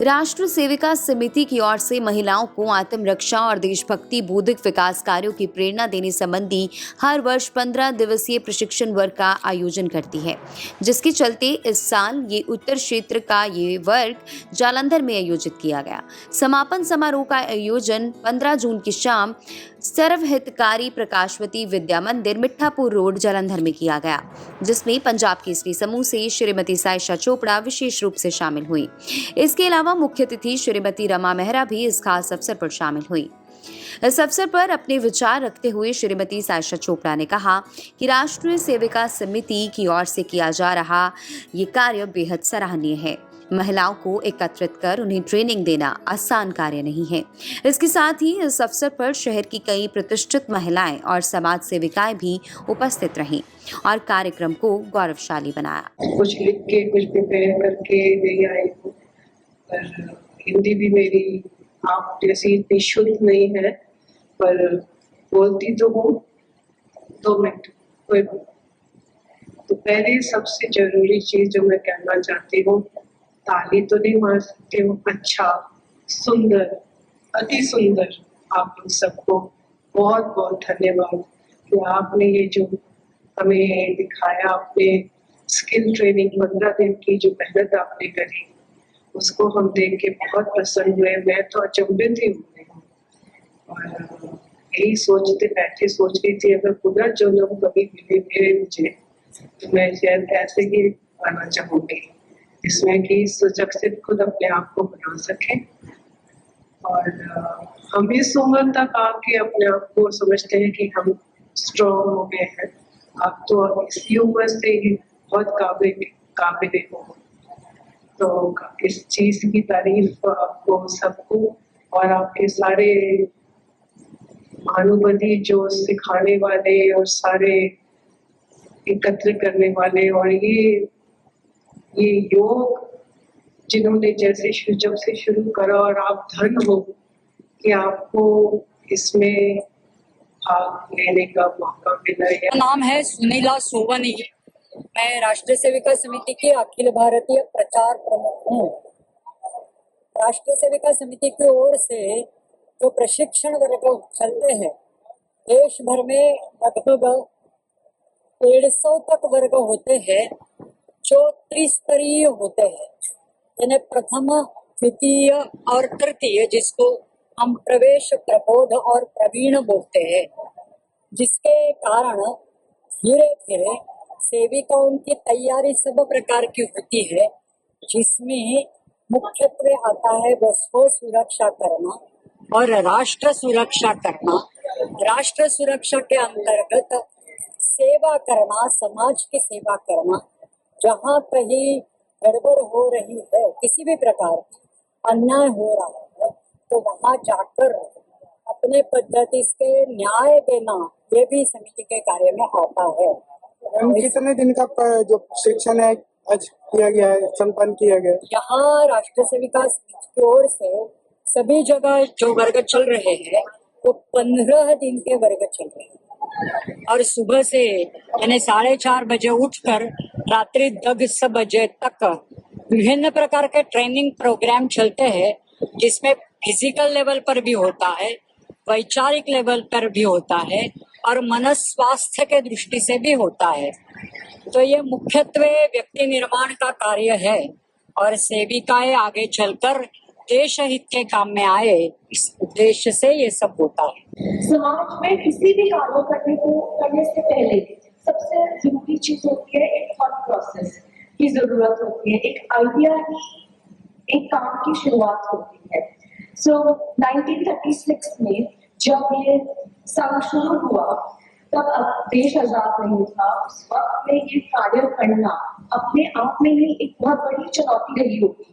राष्ट्र सेविका समिति की ओर से महिलाओं को आत्मरक्षा और देशभक्ति बोधक विकास कार्यों की प्रेरणा देने संबंधी हर वर्ष 15 दिवसीय प्रशिक्षण वर्ग का आयोजन करती है, जिसके चलते इस साल ये उत्तर क्षेत्र का ये वर्ग जालंधर में आयोजित किया गया। समापन समारोह का आयोजन 15 जून की शाम सर्वहितकारी प्रकाशवती विद्या मंदिर मिठापुर रोड जालंधर में किया गया, जिसमें पंजाब केसरी समूह से श्रीमती सायशा चोपड़ा विशेष रूप से शामिल हुई। इसके अलावा मुख्य अतिथि श्रीमती रमा मेहरा भी इस खास अवसर पर शामिल हुई। इस अवसर पर अपने विचार रखते हुए श्रीमती सायशा चोपड़ा ने कहा कि राष्ट्रीय सेविका समिति की ओर से किया जा रहा ये कार्य बेहद सराहनीय है। महिलाओं को एकत्रित कर उन्हें ट्रेनिंग देना आसान कार्य नहीं है। इसके साथ ही इस अवसर पर शहर की कई प्रतिष्ठित महिलाएं और समाज सेविकाएं भी उपस्थित रहीं और कार्यक्रम को गौरवशाली बनाया। कुछ लिख के कुछ प्रिपेयर करके नहीं आई हूँ, पर हिंदी भी मेरी आप जैसी इतनी शुद्ध नहीं है, पर बोलती तो हूँ 2 मिनट कोई बात। तो पहले सबसे जरूरी चीज जो मैं कहना चाहती हूँ, ताली तो नहीं मार सकती हूँ, अच्छा सुंदर अति सुंदर आप लोग सबको बहुत बहुत धन्यवाद कि आपने ये जो हमें दिखाया, अपने स्किल ट्रेनिंग 15 दिन की जो मेहनत आपने करी, उसको हम देख के बहुत प्रसन्न हुए। मैं तो अचंभित ही हो गई हूँ और यही सोच रही थी अगर पुनर्जन्म कभी मिले मुझे तो मैं शायद ऐसे ही आना चाहूंगी, जिसमें कि सुरक्षित खुद अपने आप को बना सके और हम इस उम्र तक आके अपने आप को समझते हैं कि हम स्ट्रॉन्ग हो गए हैं। आप तो इसी उम्र से ही बहुत काबिल हो, तो इस चीज की तारीफ आपको सबको और आपके सारे महानुभावी जो सिखाने वाले और सारे एकत्र करने वाले और ये योग जिन्होंने जब से शुरू करा, और आप धन हो कि आपको इसमें भाग लेने का मौका मिला। मेरा नाम है सुनीला सोवनी। मैं राष्ट्रीय सेविका समिति की अखिल भारतीय प्रचार प्रमुख हूँ। राष्ट्रीय सेविका समिति की ओर से जो प्रशिक्षण वर्ग चलते हैं, देश भर में लगभग 150 तक वर्ग होते हैं जो त्रिस्तरीय होते हैं, जिन्हें प्रथम, द्वितीय और तृतीय, जिसको हम प्रवेश, प्रबोध और प्रवीण बोलते हैं, जिसके कारण धीरे धीरे सेविकाओं की तैयारी सब प्रकार की होती है, जिसमें मुख्यत्वे आता है वो स्व सुरक्षा करना और राष्ट्र सुरक्षा करना। राष्ट्र सुरक्षा के अंतर्गत सेवा करना, समाज की सेवा करना। जहाँ कहीं गड़बड़ हो रही है, किसी भी प्रकार की अन्याय हो रहा है, तो वहाँ जाकर अपने पद्धति से न्याय देना, ये भी समिति के कार्य में आता है। कितने दिन का जो शिक्षण है आज किया गया है, संपन्न किया गया? यहाँ राष्ट्रीय सेविका समिति की ओर से सभी जगह जो वर्ग चल रहे हैं वो 15 दिन के वर्ग चल रहे हैं और सुबह से यानी 4:30 बजे उठकर रात्रि 10 बजे तक विभिन्न प्रकार के ट्रेनिंग प्रोग्राम चलते हैं, जिसमें फिजिकल लेवल पर भी होता है, वैचारिक लेवल पर भी होता है और मन स्वास्थ्य के दृष्टि से भी होता है। तो ये मुख्यत्वे व्यक्ति निर्माण का कार्य है और सेविकाएं आगे चलकर देश हित के काम में आए, इस उद्देश्य से ये सब होता है। समाज में किसी भी कार्य करने से पहले सबसे जरूरी चीज होती है एक थॉट प्रोसेस की जरूरत होती है, एक आइडिया की, एक काम की शुरुआत होती है। सो 1936 में जब ये संघ शुरू हुआ, तब देश आजाद नहीं था। उस वक्त में ये कार्य करना अपने आप में ही एक बहुत बड़ी चुनौती रही होगी।